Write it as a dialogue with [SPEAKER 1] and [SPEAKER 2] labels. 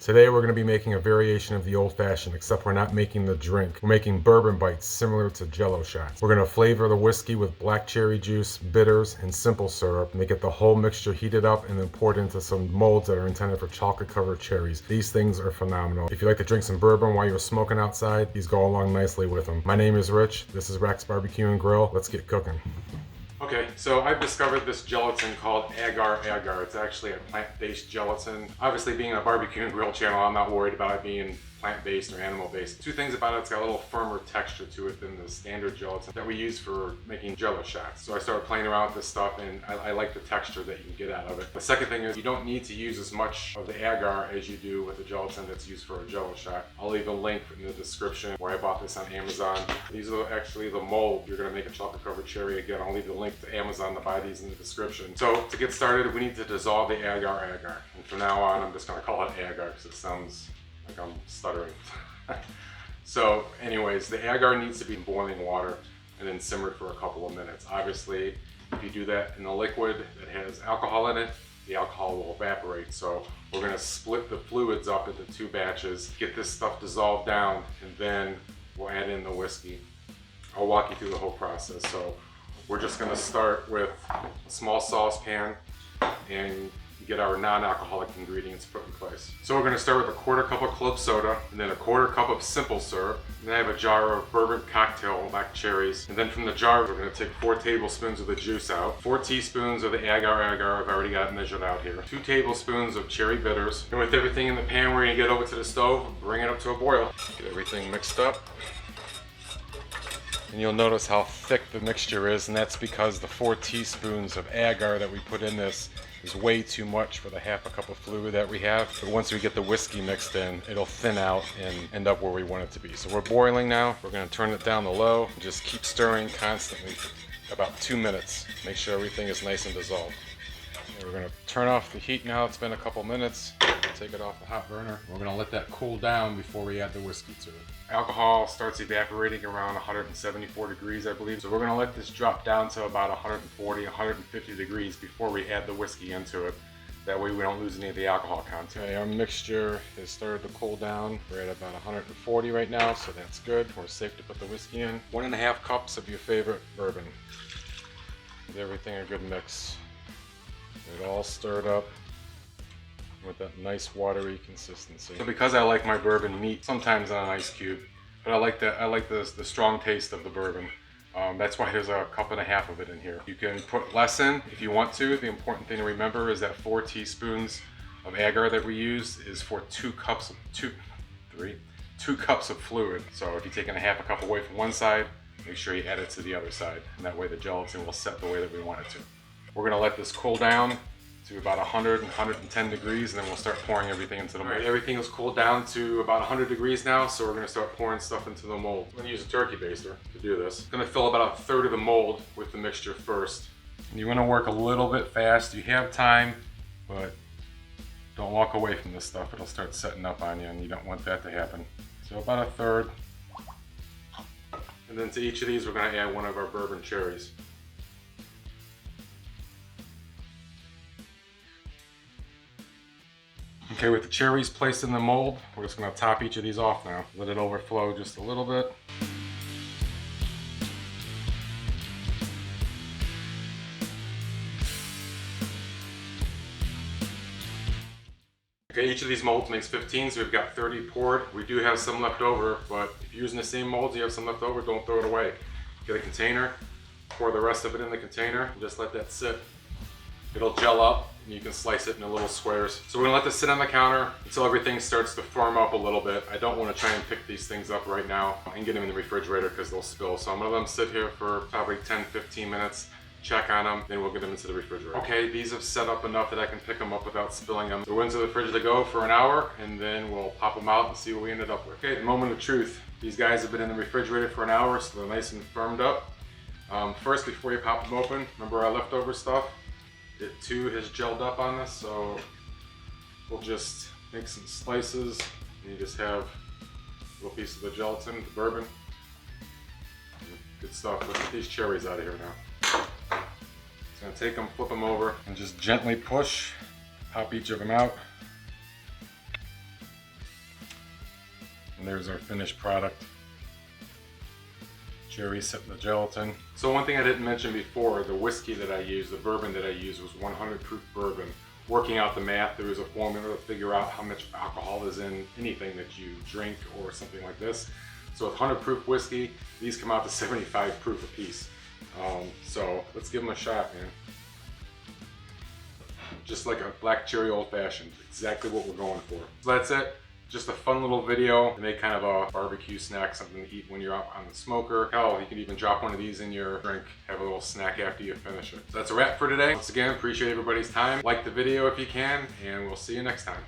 [SPEAKER 1] Today we're going to be making a variation of the old-fashioned, except we're not making the drink. We're making bourbon bites similar to Jell-O shots. We're going to flavor the whiskey with black cherry juice, bitters, and simple syrup, and get the whole mixture heated up and then poured into some molds that are intended for chocolate-covered cherries. These things are phenomenal. If you like to drink some bourbon while you're smoking outside, these go along nicely with them. My name is Rich. This is RACZ Barbecue and Grill. Let's get cooking. Okay, so I've discovered this gelatin called Agar Agar. It's actually a plant-based gelatin. Obviously, being a barbecue and grill channel, I'm not worried about it being plant-based or animal-based. Two things about it: it's got a little firmer texture to it than the standard gelatin that we use for making Jell-O shots. So I started playing around with this stuff, and I like the texture that you can get out of it. The second thing is you don't need to use as much of the agar as you do with the gelatin that's used for a Jell-O shot. I'll leave a link in the description where I bought this on Amazon. These are actually the mold. You're gonna make a chocolate-covered cherry. Again, I'll leave the link to Amazon to buy these in the description. So to get started, we need to dissolve the Agar Agar. And from now on, I'm just gonna call it Agar because it sounds like I'm stuttering. So anyways, the agar needs to be in boiling water and then simmered for a couple of minutes. Obviously, if you do that in a liquid that has alcohol in it, the alcohol will evaporate. So we're gonna split the fluids up into two batches, get this stuff dissolved down, and then we'll add in the whiskey. I'll walk you through the whole process. So we're just gonna start with a small saucepan and get our non-alcoholic ingredients put in place. So we're going to start with a quarter cup of club soda, and then a quarter cup of simple syrup. And then I have a jar of bourbon cocktail black cherries. And then from the jar, we're going to take 4 tablespoons of the juice out, 4 teaspoons of the Agar Agar, I've already got it measured out here, 2 tablespoons of cherry bitters. And with everything in the pan, we're going to get over to the stove, bring it up to a boil. Get everything mixed up. And you'll notice how thick the mixture is, and that's because the 4 teaspoons of agar that we put in this is way too much for the half a cup of fluid that we have. But once we get the whiskey mixed in, it'll thin out and end up where we want it to be. So we're boiling now. We're gonna turn it down to low and just keep stirring constantly for about 2 minutes. Make sure everything is nice and dissolved. And we're gonna turn off the heat now. It's been a couple minutes. Take it off the hot burner. We're gonna let that cool down before we add the whiskey to it. Alcohol starts evaporating around 174 degrees, I believe. So we're gonna let this drop down to about 140, 150 degrees before we add the whiskey into it. That way we don't lose any of the alcohol content. Okay, our mixture has started to cool down. We're at about 140 right now, so that's good. We're safe to put the whiskey in. 1.5 cups of your favorite bourbon. Give everything a good mix. Get it all stirred up with that nice watery consistency. So because I like my bourbon neat, sometimes on an ice cube, but I like the strong taste of the bourbon. That's why there's 1.5 cups of it in here. You can put less in if you want to. The important thing to remember is that 4 teaspoons of agar that we use is for 2 cups of fluid. So if you're taking 1/2 cup away from one side, make sure you add it to the other side, and that way the gelatin will set the way that we want it to. We're gonna let this cool down to about 100 and 110 degrees, and then we'll start pouring everything into the mold. Right, everything is cooled down to about 100 degrees now, so we're going to start pouring stuff into the mold. I'm going to use a turkey baster to do this. I'm going to fill about 1/3 of the mold with the mixture first. And you want to work a little bit fast. You have time, but don't walk away from this stuff. It'll start setting up on you, and you don't want that to happen. So about 1/3. And then to each of these, we're going to add one of our bourbon cherries. Okay, with the cherries placed in the mold, we're just going to top each of these off now. Let it overflow just a little bit. Okay, each of these molds makes 15, so we've got 30 poured. We do have some left over, but if you're using the same molds, you have some left over, don't throw it away. Get a container, pour the rest of it in the container, and just let that sit. It'll gel up, and you can slice it into little squares. So we're gonna let this sit on the counter until everything starts to firm up a little bit. I don't wanna try and pick these things up right now and get them in the refrigerator because they'll spill. So I'm gonna let them sit here for probably 10-15 minutes, check on them, then we'll get them into the refrigerator. Okay, these have set up enough that I can pick them up without spilling them. So we're into the fridge to go for an hour, and then we'll pop them out and see what we ended up with. Okay, the moment of truth. These guys have been in the refrigerator for an hour, so they're nice and firmed up. First, before you pop them open, remember our leftover stuff? It too has gelled up on this, so we'll just make some slices, and you just have a little piece of the gelatin, the bourbon. Good stuff. Let's get these cherries out of here now. Just gonna take them, flip them over, and just gently push, pop each of them out. And there's our finished product. Cherries set in the gelatin. So one thing I didn't mention before, the whiskey that I used, the bourbon that I used was 100 proof bourbon. Working out the math, there was a formula to figure out how much alcohol is in anything that you drink or something like this. So with 100 proof whiskey, these come out to 75 proof a piece. So let's give them a shot, man. Just like a black cherry old fashioned, exactly what we're going for. So that's it. Just a fun little video to make kind of a barbecue snack, something to eat when you're out on the smoker. Hell, you can even drop one of these in your drink, have a little snack after you finish it. So that's a wrap for today. Once again, appreciate everybody's time. Like the video if you can, and we'll see you next time.